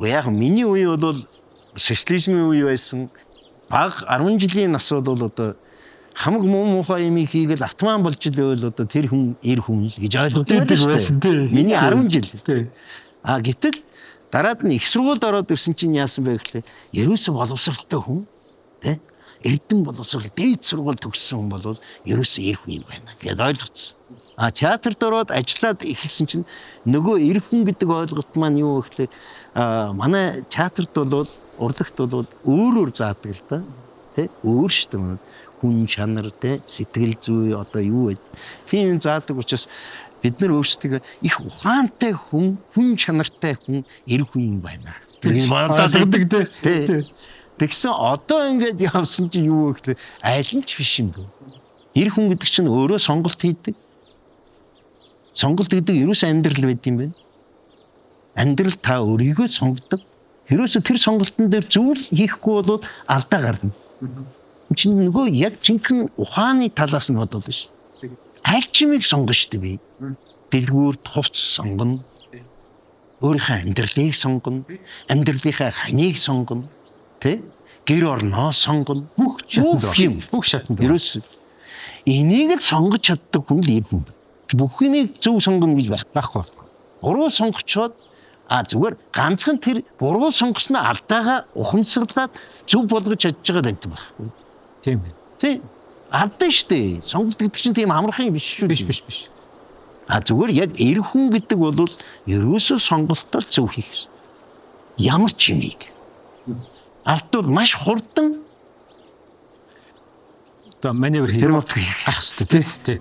Яг миний үе бол социализмын үе байсан. Баг 10 жилийн насууд бол одоо хамаг муу муухай юм хийгээл автомат болж идэвэл одоо тэр хүн эр хүн л гэж ойлгодог байсан тийм. Миний 10 жил. Тийм. Гэтэл дараад нь их сургуульд ороод ирсэн чинь яасан бэ гэхлээр ерөөсөө боловсралтай хүн тийм эрдэн боловсрал дээд сургууль төгссөн хүн бол ерөөсөө эр хүн юм байна гэдээ ойлгоцсон. Театрт ороод ажиллаад эхэлсэн чинь нөгөө эр хүн гэдэг ойлголт маань юу вэ гэхлээр манай театрт бол урлагт бол өөрөөр заадаг л да. Тэ өөр шүү дээ. Хүн чанар тэ сэтгэл зүй одоо юу вэ? Тийм заадаг учраас бид нар өөрсдөө их ухаантай хүн чанартай хүн эр хүн юм байна. Тэр боддог тэ. Тэгсэн одоо ингэж явсан чи юу вэ гэхлээр аль нь ч биш юм бэ? Эр хүн гэдэг чинь өөрөө сонголт хийдэг. Сонголт гэдэг ерөөс амьдрал байд юм байна. Амьдрал та өөрийгөө сонгодог. Ерөөсө тэр сонголтын дээр зүйл хийхгүй бол алдаа гарна. Чинь нөгөө яг жинхэнэ ухааны талаас нь бодоод байна шүү. Аль чимийг сонгоно шүү дээ би. Дэлгүүр хувцс сонгоно. Өөрийнхөө амьдралыг сонгоно. Амьдралынхаа ханыг сонгоно. Тэ? Гэр орноо сонгоно. Бүх шатанд. Ерөөсө энийг л сонгож чаддаг хүн л эр хүн. Бүх юмыг зөв сонгоно гэж байхгүй. Буруу сонгочоод зүгээр ганцхан тэр буруу сонгосноо алдаагаа ухамсарлаад зөв болгож чадж байгаа юм байна. Тийм ээ. Тийм. Алдаа штэ. Сонголт гэдэг чинь тийм амархан юм биш шүү. Биш. Зүгээр яг эр хүн гэдэг бол ерөөсөө сонголтоор зөв хийх хэрэгтэй. Ямар ч юмыг. Алдвал маш хурдан маневр хийх хэрэгтэй тий.